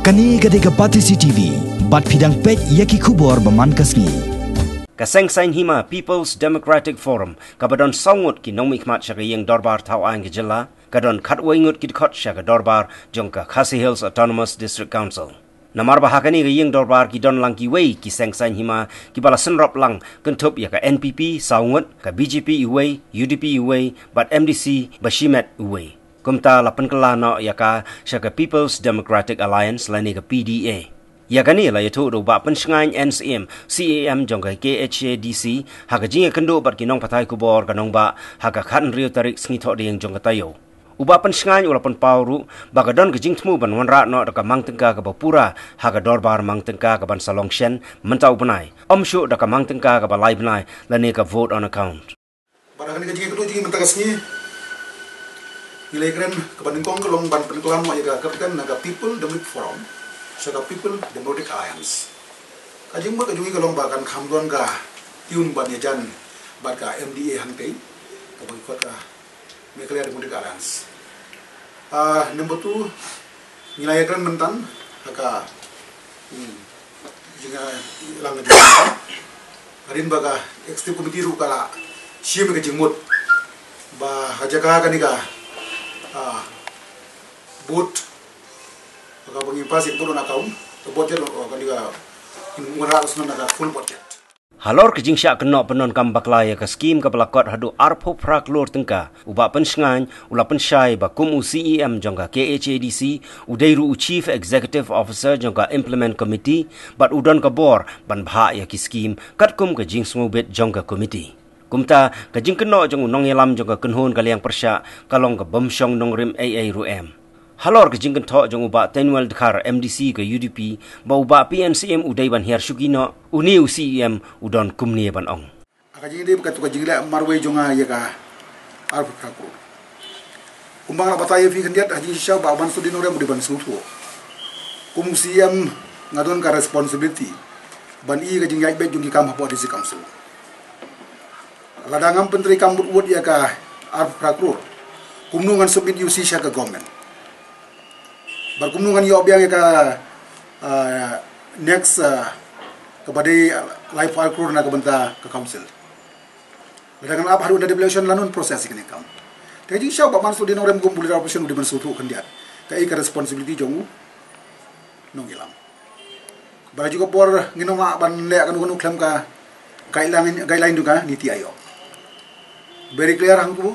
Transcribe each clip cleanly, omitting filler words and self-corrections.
Kani gade ka Pati CCTV, bat pidang pet yaki kubor baman kasni. Kaseng sain hima People's Democratic Forum kabadon sangut ki nong mikmat sya yang dorbar tau ang jela kadon katwaingut ki khot sya dorbar jongka Khasi Hills Autonomous District Council. Namar bahakani yang dorbar ki don lang ki wei ki seng sain hima ki bala senrop lang kentup ya ka NPP sangut ka BJP uwei UDP uwei bat MDC Bashimet uwei. Kumta lapan kelana ya ka sya ka People's Democratic Alliance lani ka PDA. Ya kani la yato do ba pensengai NCM CAM jongga KHADC haga jinga kendo bat kinong patai kubor kanong ba haga khan rio tarik sngi thok ding jongga tayo uba pensengai ulapan pauru baga don gejing tmu ban wanra no da mang tengka ka bapura haga dorbar mang tengka ka ban salongshen mentau benai omshu da ka mang tengka ka balai benai lani ka vote on account pada kani gejing kedu jingi mentakas ni nilai keren ke bandingkong ke long ban penkelam mo ya kapten naga People Democratic Forum Saka People Democratic Alliance. Kajing mo kajungi kalong bakan kamduan ka tiun ban yajan bat ka MDA hangtay kapag ikot ka Mekalaya Democratic Alliance. Number 2 nilai keren mentan haka jinga ilang na jinga harin baga executive committee ru kala siyem ka jingmut ba hajaka kanika boot Kalau pengimpas itu nak kaum, budget kalau dia murah usman ada full budget. Halor kejing syak kena penon kam baklaya ka skim ka pelakot hadu arpo prak lor tengka uba pensengan ula pensyai ba kum CEM jongka KHADC udairu Chief Executive Officer jongka Implement Committee bat udon ka bor ban bha ya ki skim kat kum kejing smubet jongka committee. Kumta kejing kena jong unong yelam jongka kenhun kaliang persyak kalong ka bomsyong nongrim AA ruem. Halor kejing kentok jong uba Tenuel Dekar MDC ke UDP ba uba PNCM udai ban hiar syukino uni CEM udon kumni ban ong. Kajing dia bukan tukar jingla marway jonga ya ka alfu kaku. Kumbang nak bataya fi kendiat haji syau ba ban sudin orang di ban sutu. Kum CEM ngadon ka responsibility ban i kajing yai bet jongi kam hapo disi council. Ladangam penteri kambut wot ya ka alfu kaku. Kumnungan subit UC sya ka government. Berkumpungan yo biang ka next kepada life alkur na kebenta ke council. Dengan apa haru ada devolution lanun proses ini kam. Jadi siapa pak mansud di norem kumpul di operation di mansutu kendiat. Kai ka responsibility jongu nong ilang. Bara juga por nginong ban le kan kunu klem ka guideline juga niti ayo. Very clear hangku.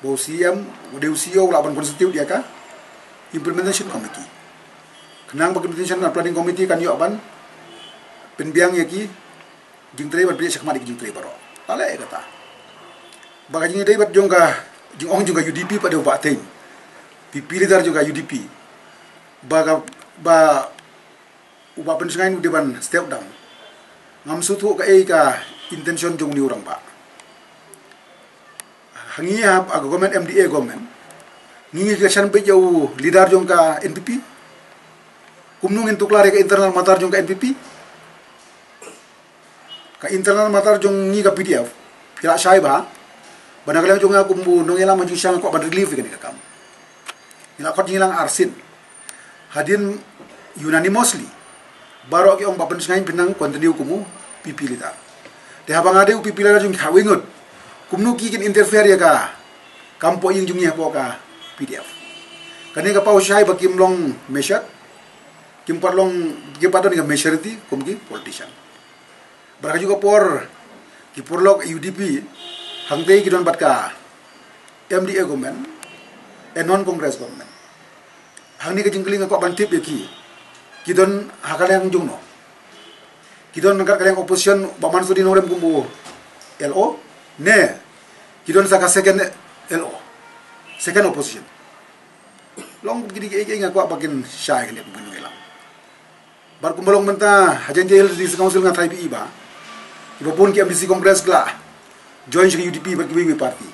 Bo CM udah usio laban konstitusi dia ka Implementation Committee. Kenang Implementation and Planning Committee kan yo aban penbiang yaki jingtre bar pilih sakmadi jingtre baro. Ala e kata. Baga jingtre bar jongga jingong juga UDP pada ubatin. Dipilih dar juga UDP. Baga ba ubah pensengain udeban step down. Ngam sutu ka e ka intention jong ni orang ba. Hangia ag government MDA government Ngingi kasihan jauh leader jong ka NPP. Kumnungin tuklare ka internal matar jong ka NPP. Ka internal matar jong ngi ka PDF. Pila syai ba. Banakalang jong nga kumbu nung ilang majung siyang ko ban relief ka ni ka kam. Ila kot ngilang arsin. Hadin unanimously. Baro ki ong bapen sengain pinang continue kumu PP leader. Te habang ade PP leader jong kawingot. Kumnu ki kin interfere ya ka. Kampo ing jong nya po ka PDF. Kani ka pau syai ba kimlong meshat, kimparlong gipadon ka mesharity kumki politician. Baraka juga por kipurlok UDP hangtei kidon bat ka MDA government and non congress government. Hangni ka jingkling ko bantip yaki. Kidon hakalang jungno. Kidon nangkat kalang opposition ba man sudin orem kumbu LO ne kidon sa ka second LO. Second opposition. Long gidi gigi ngaku bagian syai kan dia bukan hilang. Bar kumbalong menta hajan jail di council ngan thai iba. Iba pun ki MDC Congress kla. Join si UDP bagi wiwi party.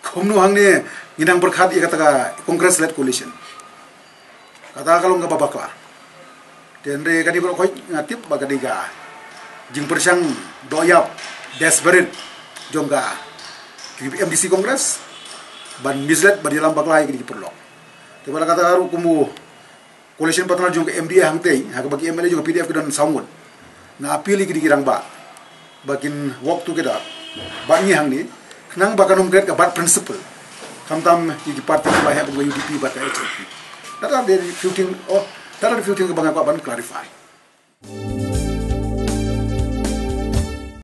Komnu hang ne nginang berkhat ia kata ka Congress led coalition. Kata kalau enggak babakla. Dan re kadi bro koi ngatip bagadiga. Jing persyang doyap desperate jongga. MDC Congress ban mislet ba dalam baklai kini perlu. Tebala kata karu kumu coalition patronal jong MDA hangtei ha bagi MLA jong PDF kedan saungun na apili ki dirang ba bakin waktu kita bangi hang ni nang bakanum grade ka bat principle kamtam di parti ba ha bagi UDP bat ka HDP data dari few thing ke bang ko ban clarify